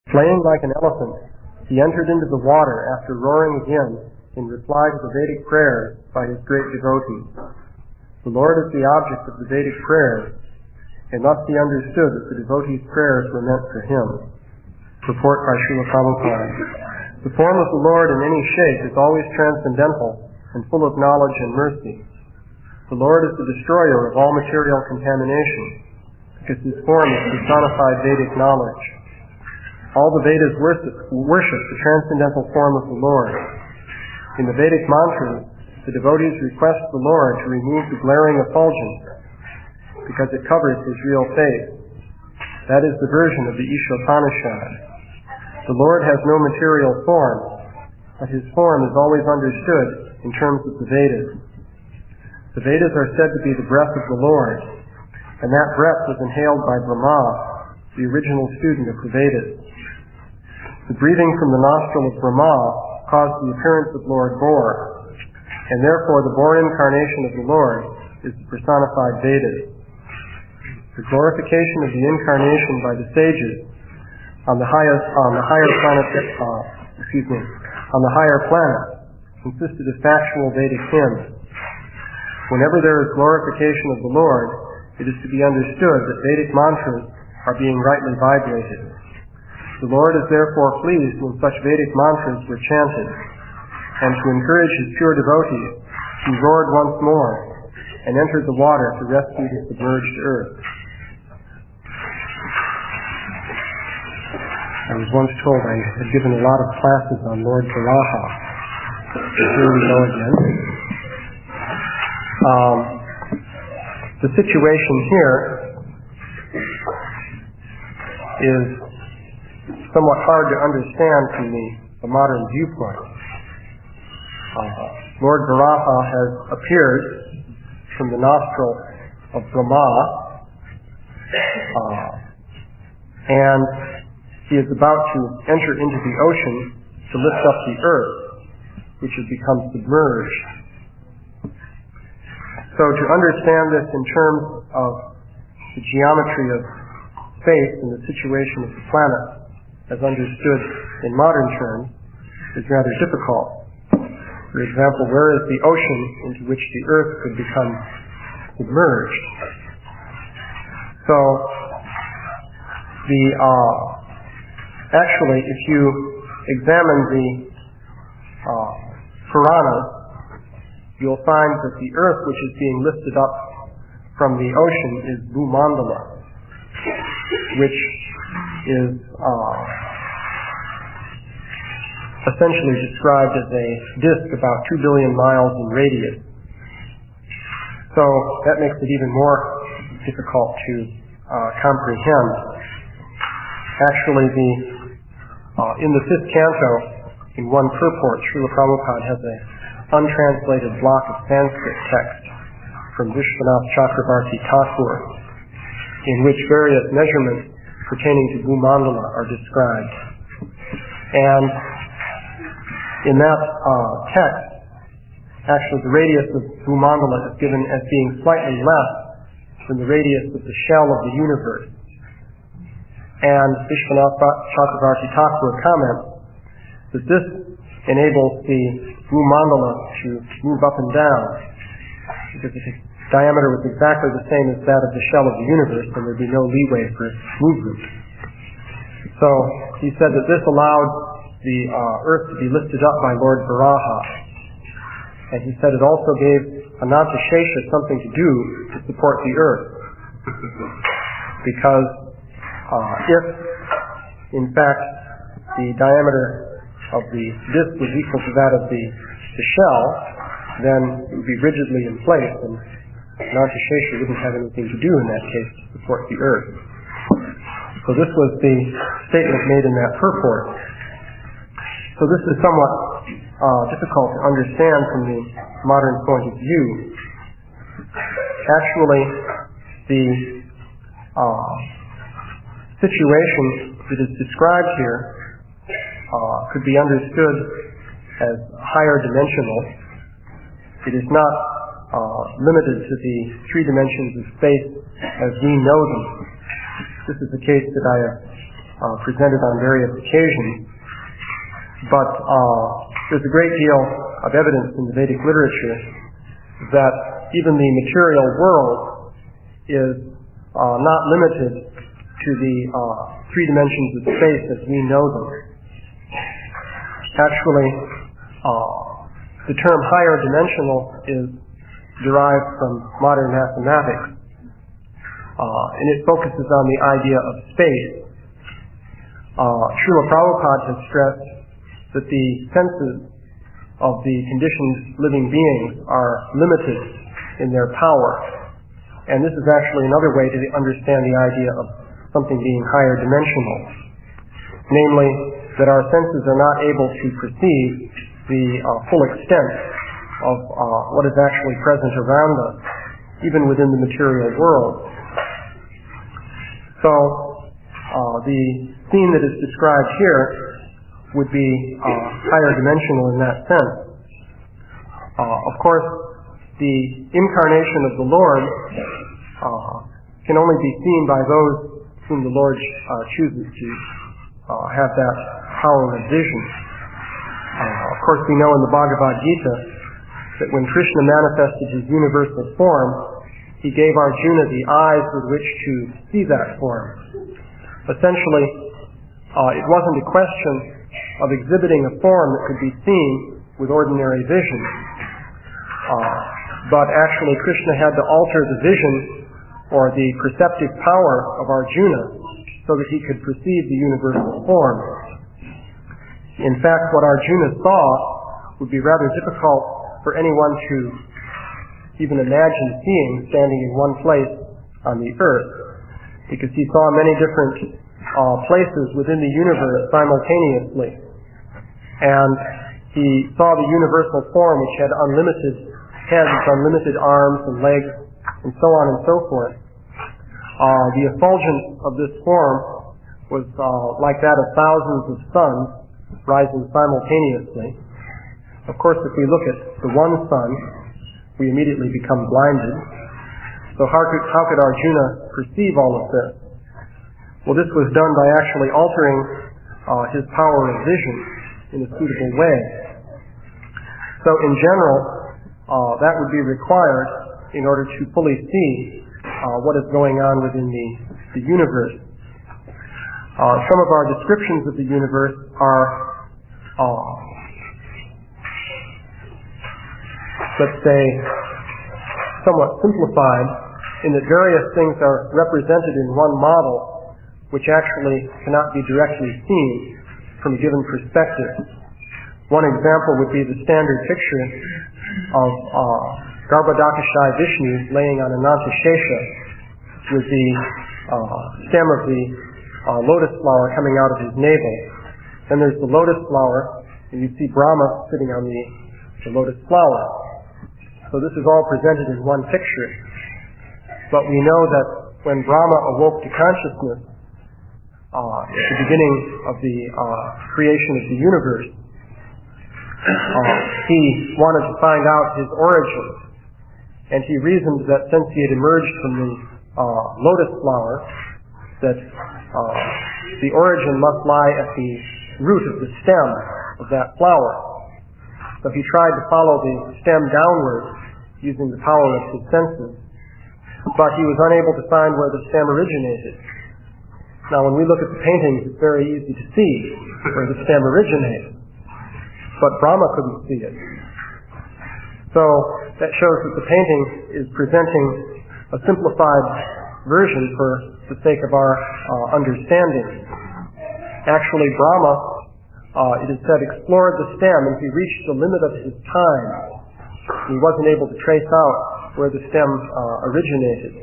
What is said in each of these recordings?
Flaying like an elephant, he entered into the water after roaring again in reply to the Vedic prayers by his great devotees. The Lord is the object of the Vedic prayers. It must be understood that the devotees' prayers were meant for him. Purport by Śrīla Prabhupāda. The form of the Lord in any shape is always transcendental and full of knowledge and mercy. The Lord is the destroyer of all material contamination, because his form is personified Vedic knowledge. All the Vedas worship the transcendental form of the Lord. In the Vedic mantras, the devotees request the Lord to remove the glaring effulgence, because it covers his real face. That is the version of the Ishopanishad. The Lord has no material form, but his form is always understood in terms of the Vedas. The Vedas are said to be the breath of the Lord, and that breath was inhaled by Brahma, the original student of the Vedas. The breathing from the nostril of Brahma caused the appearance of Lord Bor, and therefore the Bor incarnation of the Lord is the personified Vedas. The glorification of the incarnation by the sages on the higher planet consisted of factual Vedic hymns. Whenever there is glorification of the Lord, it is to be understood that Vedic mantras are being rightly vibrated. The Lord is therefore pleased when such Vedic mantras were chanted, and to encourage his pure devotees, he roared once more and entered the water to rescue the submerged earth. I was once told I had given a lot of classes on Lord Varaha. Here we go again. The situation here is somewhat hard to understand from the modern viewpoint. Lord Varaha has appeared from the nostril of Brahma, and he is about to enter into the ocean to lift up the earth, which has become submerged. So to understand this in terms of the geometry of space and the situation of the planet, as understood in modern terms, is rather difficult. For example, where is the ocean into which the earth could become submerged? So, actually, if you examine the Puranas, you'll find that the earth which is being lifted up from the ocean is Bhumandala, which is essentially described as a disk about 2 billion miles in radius. So that makes it even more difficult to comprehend. Actually, in the fifth canto, in one purport, Śrīla Prabhupāda has an untranslated block of Sanskrit text from Vishwanath Chakravarti Thakur, in which various measurements pertaining to Bhumandala are described. And in that text, actually the radius of Bhumandala is given as being slightly less than the radius of the shell of the universe. And Vishwanath Chakravarti Thakur comments that this enables the Bhumandala to move up and down, because if its diameter was exactly the same as that of the shell of the universe, then there'd be no leeway for its movement. So he said that this allowed the earth to be lifted up by Lord Varaha. And he said it also gave Anantashesha something to do to support the earth. Because if, in fact, the diameter of the disk was equal to that of the shell, then it would be rigidly in place, and Anantashesha wouldn't have anything to do in that case to support the earth. So this was the statement made in that purport. So this is somewhat difficult to understand from the modern point of view. Actually, the situation that is described here could be understood as higher dimensional. It is not limited to the three dimensions of space as we know them. This is the case that I have presented on various occasions. But there's a great deal of evidence in the Vedic literature that even the material world is not limited to the three dimensions of space as we know them. Actually, the term higher dimensional is derived from modern mathematics, and it focuses on the idea of space. Śrīla Prabhupāda has stressed that the senses of the conditioned living beings are limited in their power, and this is actually another way to understand the idea of something being higher dimensional, namely that our senses are not able to perceive the full extent of what is actually present around us, even within the material world. So the scene that is described here would be higher dimensional in that sense. Of course, the incarnation of the Lord can only be seen by those whom the Lord chooses to have that power of vision. Of course, we know in the Bhagavad Gita that when Krishna manifested his universal form, he gave Arjuna the eyes with which to see that form. Essentially, it wasn't a question of exhibiting a form that could be seen with ordinary vision, but actually Krishna had to alter the vision or the perceptive power of Arjuna so that he could perceive the universal form. In fact, what Arjuna saw would be rather difficult for anyone to even imagine seeing standing in one place on the earth, because he saw many different places within the universe simultaneously, and he saw the universal form which had unlimited heads, unlimited arms and legs, and so on and so forth. The effulgence of this form was like that of thousands of suns rising simultaneously. Of course, if we look at the one sun, we immediately become blinded. So how could Arjuna perceive all of this? Well, this was done by actually altering his power of vision in a suitable way. So in general, that would be required in order to fully see what is going on within the universe. Some of our descriptions of the universe are, let's say, somewhat simplified in that various things are represented in one model which actually cannot be directly seen from a given perspective. One example would be the standard picture of Garbhodakashayi Vishnu laying on Ananta Shesha with the stem of the lotus flower coming out of his navel. Then there's the lotus flower, and you see Brahma sitting on the lotus flower. So this is all presented in one picture. But we know that when Brahma awoke to consciousness at the beginning of the creation of the universe, he wanted to find out his origin, and he reasoned that since he had emerged from the lotus flower, that the origin must lie at the root of the stem of that flower. So he tried to follow the stem downward using the power of his senses, but he was unable to find where the stem originated. Now, when we look at the paintings, it's very easy to see where the stem originated, but Brahma couldn't see it. So that shows that the painting is presenting a simplified version for the sake of our understanding. Actually, Brahma, it is said, explored the stem, and he reached the limit of his time. He wasn't able to trace out where the stem originated.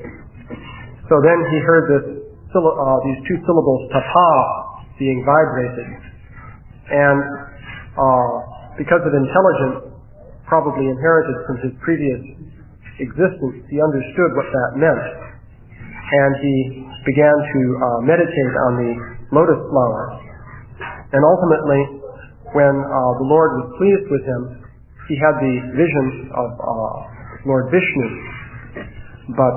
So then he heard these two syllables, tapa, being vibrated. And because of intelligence, probably inherited from his previous existence, he understood what that meant. And he began to meditate on the lotus flower. And ultimately, when the Lord was pleased with him, he had the vision of Lord Vishnu. But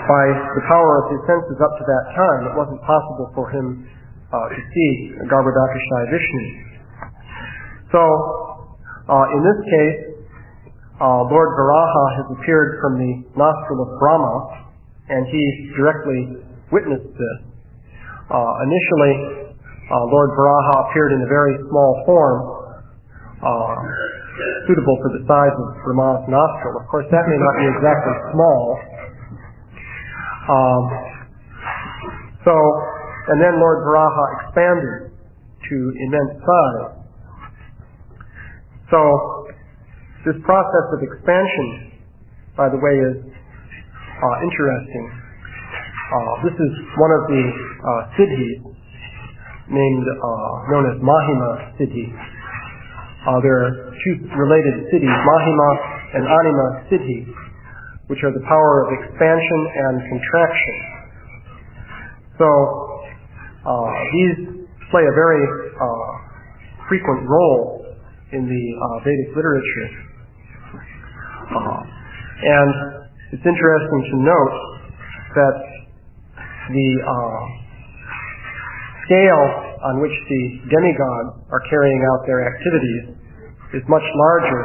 by the power of his senses up to that time, it wasn't possible for him to see Garbhodakashayi Vishnu. So, in this case, Lord Varaha has appeared from the nostril of Brahma, and he directly witnessed this. Initially, Lord Varaha appeared in a very small form, suitable for the size of Brahma's nostril. Of course, that may not be exactly small. And then Lord Varaha expanded to immense size. So, this process of expansion, by the way, is interesting. This is one of the siddhis, known as Mahima Siddhi. There are two related siddhis, Mahima and Anima Siddhi, which are the power of expansion and contraction. So, these play a very frequent role in the Vedic literature. And it's interesting to note that the scale on which the demigods are carrying out their activities is much larger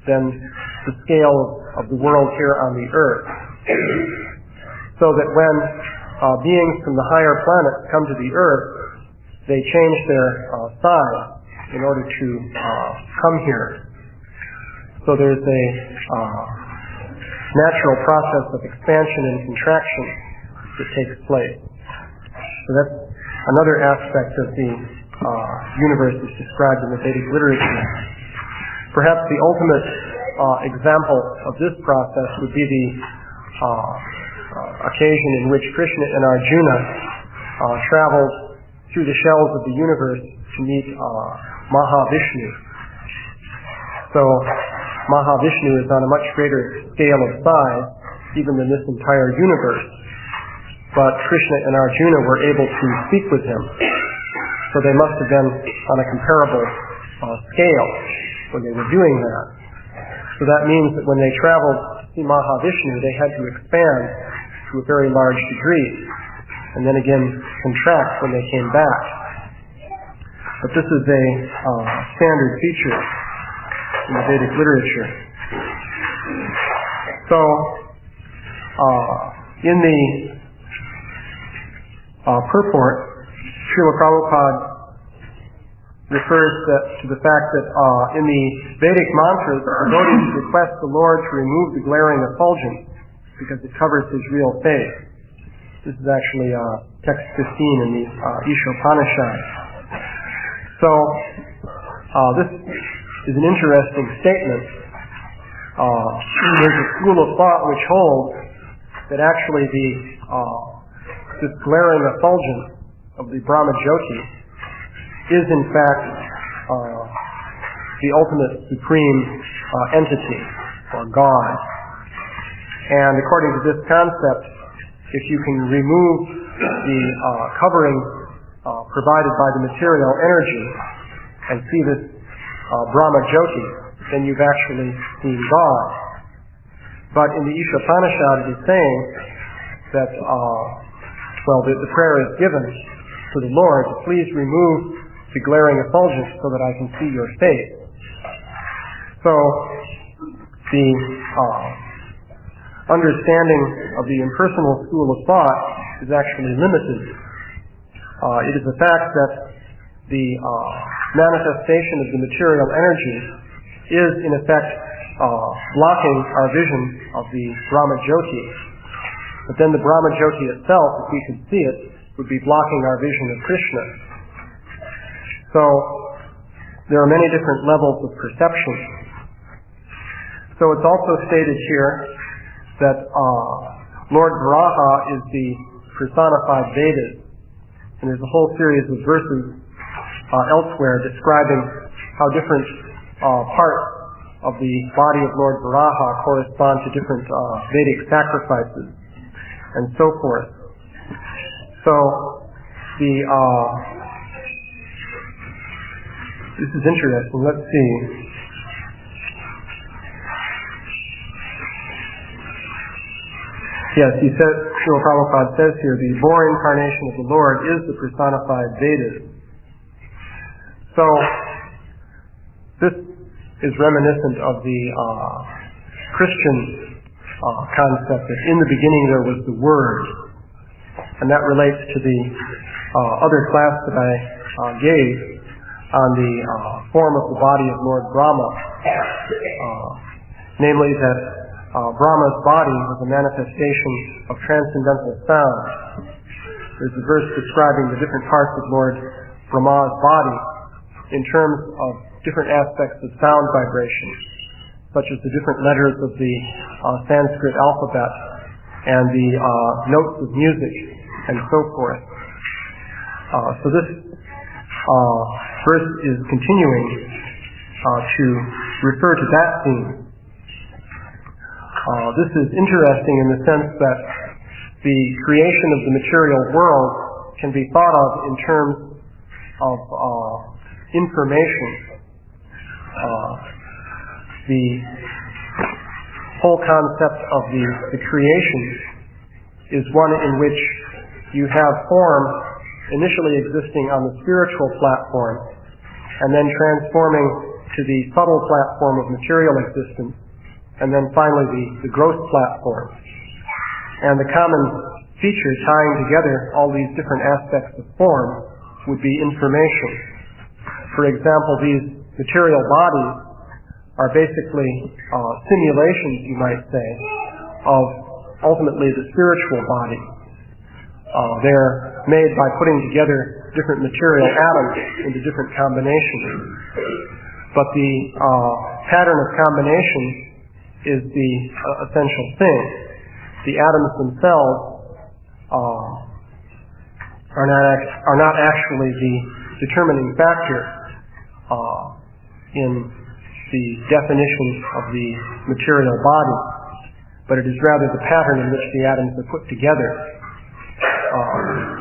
than the scale of the world here on the earth. So that when beings from the higher planets come to the earth, they change their size in order to come here. So there's a natural process of expansion and contraction that takes place. So that's another aspect of the universe that's described in the Vedic literature. Perhaps the ultimate example of this process would be the occasion in which Krishna and Arjuna traveled through the shells of the universe to meet Mahavishnu. So Mahavishnu is on a much greater scale of size even than this entire universe. But Krishna and Arjuna were able to speak with him. So they must have been on a comparable scale when they were doing that. So that means that when they traveled to see Mahavishnu, they had to expand to a very large degree, and then again contract when they came back. But this is a standard feature in the Vedic literature. So, in the purport, Śrīla Prabhupāda refers to the fact that in the Vedic mantras, devotees request the Lord to remove the glaring effulgence because it covers his real face. This is actually text 15 in the Ishopanishad. So, this is an interesting statement. There's a school of thought which holds that actually this glaring effulgence of the Brahma Jyoti is in fact the ultimate supreme entity, or God. And according to this concept, if you can remove the covering provided by the material energy and see this Brahma Jyoti, then you've actually seen God. But in the Ishopanishad it is saying that the prayer is given to the Lord to please remove the glaring effulgence so that I can see your face. So the understanding of the impersonal school of thought is actually limited. It is a fact that the manifestation of the material energy is in effect blocking our vision of the Brahma Jyoti. But then the Brahma Jyoti itself, if we could see it, would be blocking our vision of Krishna. So there are many different levels of perception. So it's also stated here that Lord Varaha is the personified Vedas. And there's a whole series of verses elsewhere describing how different parts of the body of Lord Varaha correspond to different Vedic sacrifices and so forth. So this is interesting. Let's see. Yes, he says, Srila Prabhupada says here, the Bore incarnation of the Lord is the personified Vedas. So, this is reminiscent of the Christian concept that in the beginning there was the Word. And that relates to the other class that I gave on the form of the body of Lord Brahma. Namely that Brahma's body was a manifestation of transcendental sound. There's a verse describing the different parts of Lord Brahma's body in terms of different aspects of sound vibration, such as the different letters of the Sanskrit alphabet and the notes of music and so forth. So this verse is continuing to refer to that theme. This is interesting in the sense that the creation of the material world can be thought of in terms of information. The whole concept of the creation is one in which you have form initially existing on the spiritual platform and then transforming to the subtle platform of material existence, and then finally the gross platform. And the common feature tying together all these different aspects of form would be information. For example, these material bodies are basically simulations, you might say, of ultimately the spiritual body. They're made by putting together different material atoms into different combinations. But the pattern of combination is the essential thing. The atoms themselves are not actually the determining factor in the definition of the material body, but it is rather the pattern in which the atoms are put together.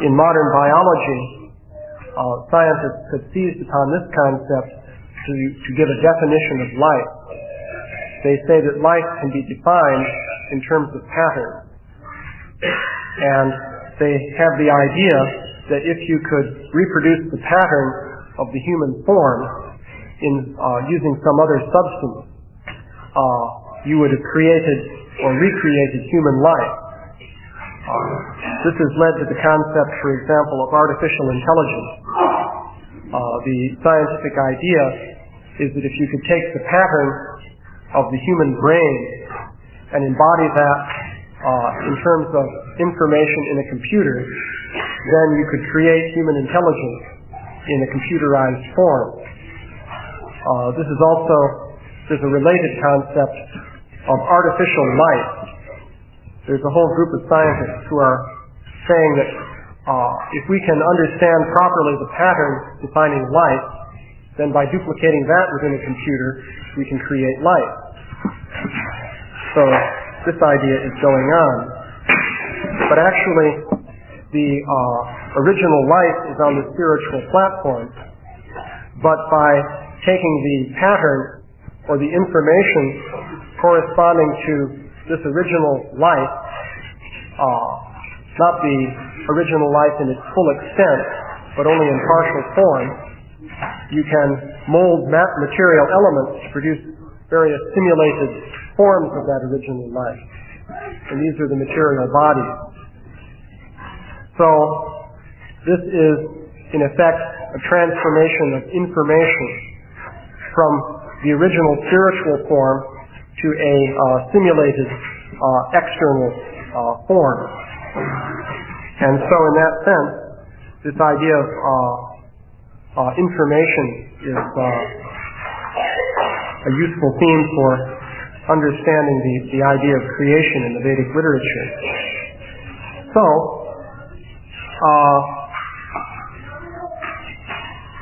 In modern biology, scientists have seized upon this concept to give a definition of life. They say that life can be defined in terms of patterns. And they have the idea that if you could reproduce the pattern of the human form in using some other substance, you would have created or recreated human life. This has led to the concept, for example, of artificial intelligence. The scientific idea is that if you could take the pattern of the human brain and embody that in terms of information in a computer, then you could create human intelligence in a computerized form. There's a related concept of artificial life. There's a whole group of scientists who are saying that if we can understand properly the pattern defining life, then by duplicating that within a computer, we can create life. So this idea is going on. But actually, the original life is on the spiritual platform. But by taking the pattern or the information corresponding to this original life, not the original life in its full extent, but only in partial form, you can mold material elements to produce various simulated forms of that original life. And these are the material bodies. So this is, in effect, a transformation of information from the original spiritual form to a simulated external form. And so in that sense, this idea of information is a useful theme for understanding the idea of creation in the Vedic literature. So,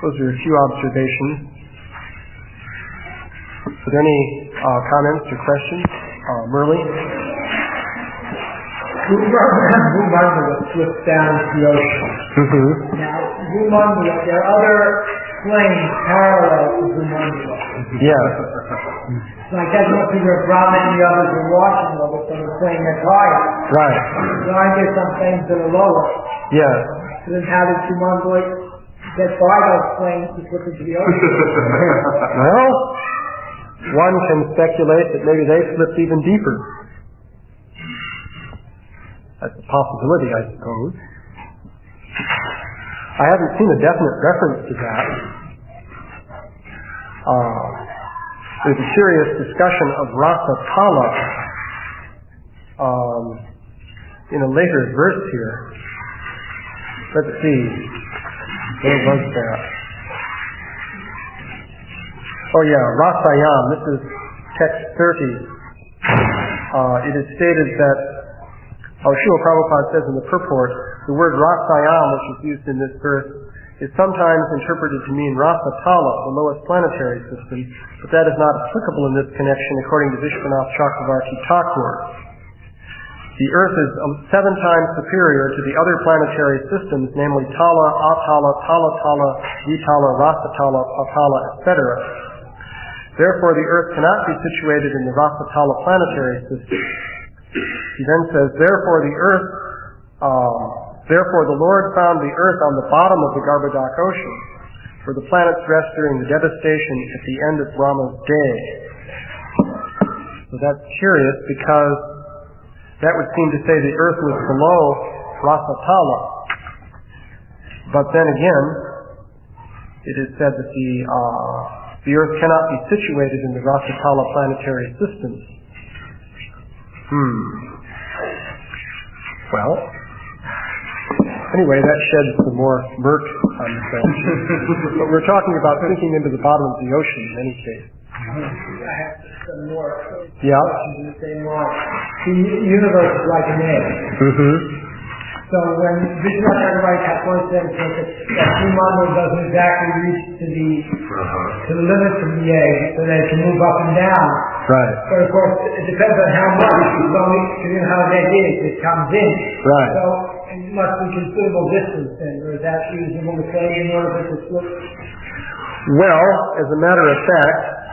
those are a few observations. Are there any comments or questions? Merle? Bhumandala slips down to the ocean. Mm-hmm. Now, Bhumandala, there are other planes parallel to Bhumandala. Yeah. Like that must be where Brahma and the others are watching over so they're playing their cards. Right. So aren't there some things that are lower? Yes. So then how did Shumanboy get by those planes to slip into the ocean? Well, one can speculate that maybe they slipped even deeper. That's a possibility, I suppose. I haven't seen a definite reference to that. There's a serious discussion of rasa tala in a later verse here. Let's see. Where was that? Oh yeah, rasayam. This is text 30. It is stated that Śrīla Prabhupāda says in the purport, the word rasayam, which is used in this verse, is sometimes interpreted to mean rasa tala, the lowest planetary system, but that is not applicable in this connection according to Vishwanath Chakravarti Thakur. The Earth is 7 times superior to the other planetary systems, namely Tala, Atala, Tala, Vitala, Rasatala, Patala, etc. Therefore, the Earth cannot be situated in the Rasatala planetary system. He then says, therefore the Lord found the Earth on the bottom of the Garbhodak ocean, where the planets rest during the devastation at the end of Brahma's day. So that's curious because that would seem to say the Earth was below Rasatala. But then again, it is said that the Earth cannot be situated in the Rasatala planetary systems. Well, anyway, that sheds some more murk on the thing. But we're talking about sinking into the bottom of the ocean in any case. I have some more Yeah. questions in the same line. The universe is like an egg. So when Vishwanath Chakravarti Thakur says that Srimad doesn't exactly reach to the limits of the egg, so that it can move up and down. Right. But of course, it depends on how much. You know how an egg is, it comes in. Right. So it must be considerable distance then, or is that reasonable to say in order for it to slip? Well, as a matter of fact,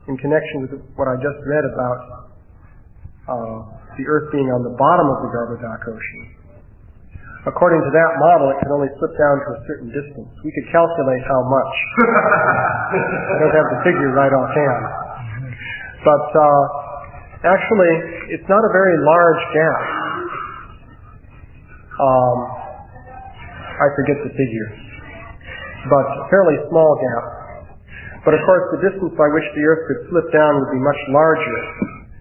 in connection with what I just read about the Earth being on the bottom of the Garbhodak ocean, according to that model, it can only slip down to a certain distance. We could calculate how much. I don't have the figure right offhand. But actually, it's not a very large gap. I forget the figure. But a fairly small gap. But of course, the distance by which the Earth could slip down would be much larger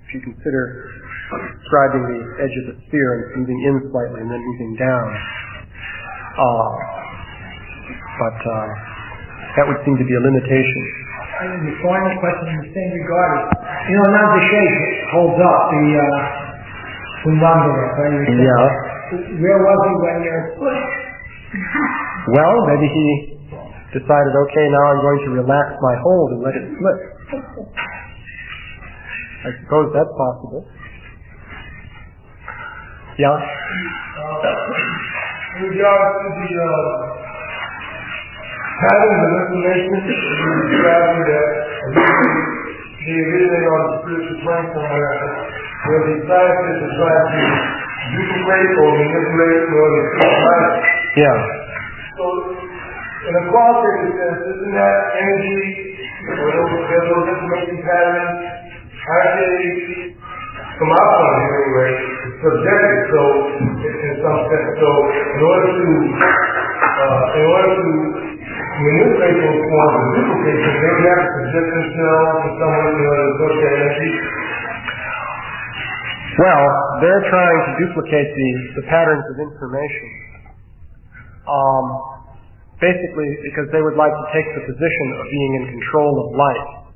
if you consider describing the edge of the sphere and moving in slightly and then moving down. But that would seem to be a limitation. And the final question in the same regard is, now the shape holds up the Kumbandara, right? Yeah. Where was he when you were split? Well, maybe he decided, okay, now I'm going to relax my hold and let it slip. I suppose that's possible. Yeah? In regards to the patterns of information, you described that they originate on the spiritual plane somewhere, where the scientists are trying to duplicate or manipulate or life. Yeah. So, in a qualitative sense, isn't that energy, or those information patterns, actually, from our point of view anyway, subjective, so in some sense. So in order to manipulate those forms of duplication, they have to subject themselves to someone in order to push their energy. Well, they're trying to duplicate the patterns of information. Basically because they would like to take the position of being in control of life.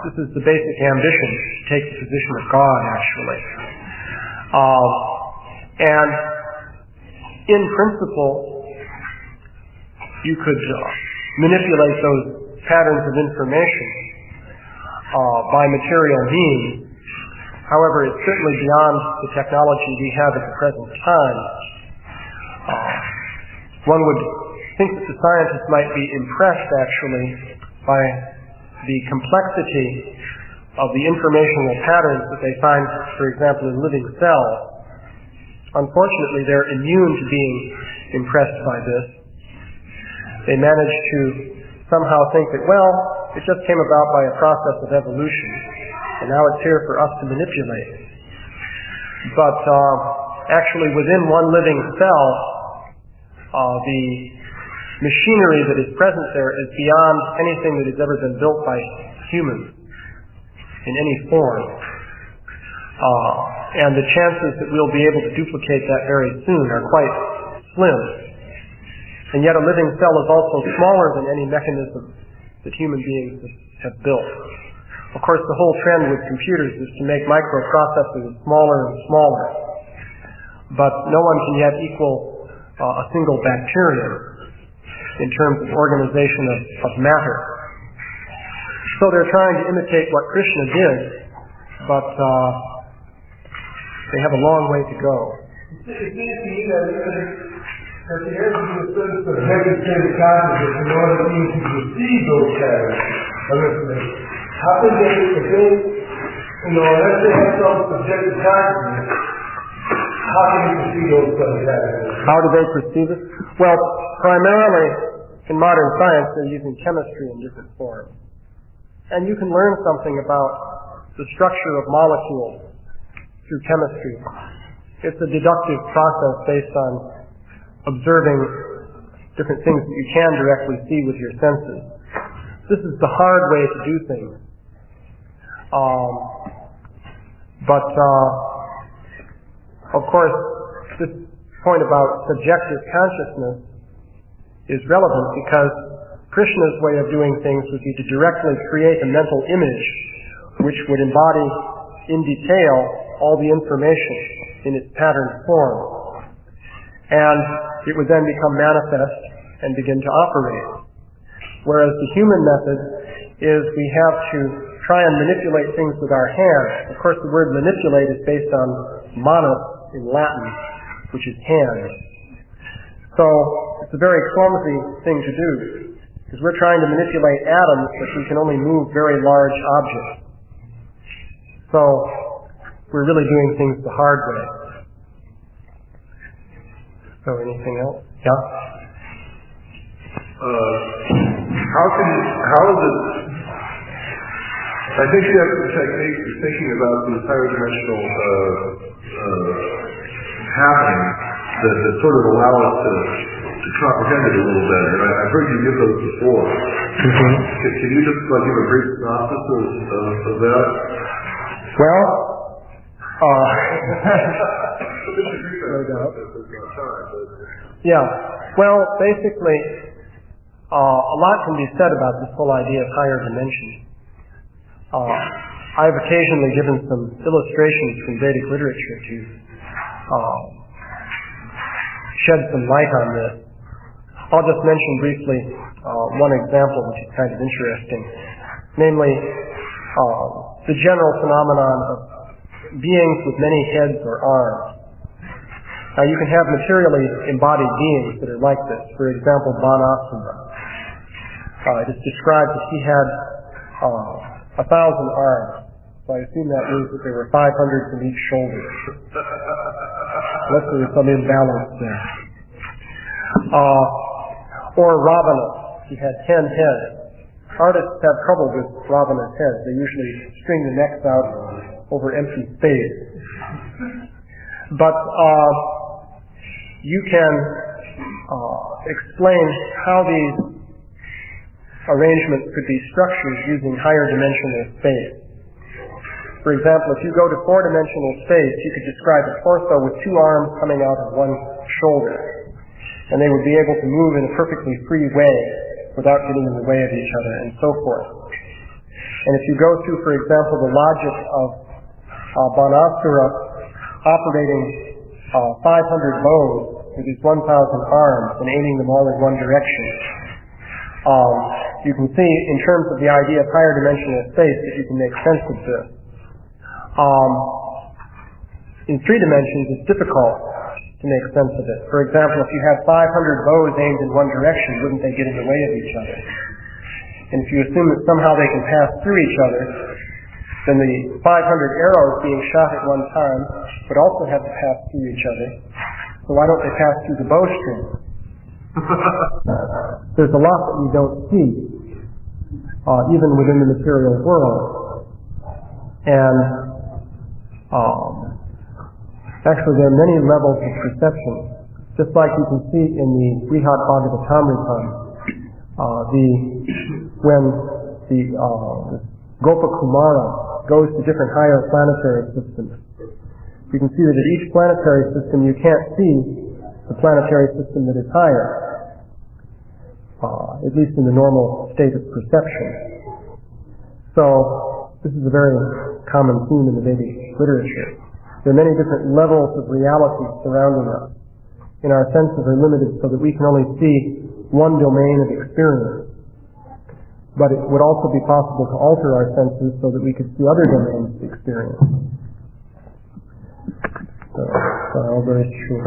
This is the basic ambition, to take the position of God, actually. And in principle, you could manipulate those patterns of information by material means. However, it's certainly beyond the technology we have at the present time. One would think that the scientists might be impressed, actually, by the complexity of the informational patterns that they find, for example, in living cells, unfortunately they're immune to being impressed by this. They manage to somehow think that, well, it just came about by a process of evolution, and now it's here for us to manipulate. But actually within one living cell, the machinery that is present there is beyond anything that has ever been built by humans in any form. And the chances that we'll be able to duplicate that very soon are quite slim. And yet a living cell is also smaller than any mechanism that human beings have built. Of course, the whole trend with computers is to make microprocessors smaller and smaller. But no one can yet equal a single bacterium in terms of organization of matter. So they're trying to imitate what Krishna did, but they have a long way to go. It seems to me that there has to be a certain subjective state of consciousness in order for you to receive those patterns of information. How can they, unless they have some subjective consciousness, how can they perceive those patterns? How do they perceive it? Well, primarily in modern science they're using chemistry in different forms. And you can learn something about the structure of molecules through chemistry. It's a deductive process based on observing different things that you can directly see with your senses. This is the hard way to do things. Of course, this point about subjective consciousness is relevant because Krishna's way of doing things would be to directly create a mental image which would embody in detail all the information in its patterned form. And it would then become manifest and begin to operate. Whereas the human method is we have to try and manipulate things with our hands. Of course, the word manipulate is based on manus in Latin, which is hand. So it's a very clumsy thing to do, because we're trying to manipulate atoms, but we can only move very large objects. So we're really doing things the hard way. So anything else? Yeah? How is it, I think you have the technique of thinking about these higher dimensional happenings that sort of allow us to comprehend it a little better. And I've heard you give those before. Mm-hmm. Can you just give a brief synopsis of that? Well, yeah. Well, basically, a lot can be said about this whole idea of higher dimensions. I've occasionally given some illustrations from Vedic literature to shed some light on this. I'll just mention briefly one example which is kind of interesting, namely the general phenomenon of beings with many heads or arms. Now you can have materially embodied beings that are like this. For example, Banasura. It is described that he had 1,000 arms. So I assume that means that there were 500 from each shoulder. Unless there was some imbalance there. Or Ravana. He had 10 heads. Artists have trouble with Ravana's heads. They usually string the necks out over empty space. But you can explain how these arrangements could be structured using higher dimensional space. For example, if you go to 4-dimensional space, you could describe a torso with 2 arms coming out of one shoulder. And they would be able to move in a perfectly free way without getting in the way of each other, and so forth. And if you go through, for example, the logic of Banasura operating 500 bows with his 1,000 arms and aiming them all in one direction, you can see in terms of the idea of higher dimensional space that you can make sense of this. In 3 dimensions, it's difficult to make sense of it. For example, if you have 500 bows aimed in one direction, wouldn't they get in the way of each other? And if you assume that somehow they can pass through each other, then the 500 arrows being shot at one time would also have to pass through each other. So why don't they pass through the bowstring? There's a lot that we don't see, even within the material world. And actually there are many levels of perception. Just like you can see in the Brihad Bhagavatam, when the Gopakumara goes to different higher planetary systems, you can see that at each planetary system you can't see the planetary system that is higher, at least in the normal state of perception. So this is a very common theme in the Vedic literature. There are many different levels of reality surrounding us, and our senses are limited so that we can only see one domain of experience. But it would also be possible to alter our senses so that we could see other domains of experience. So, all very true.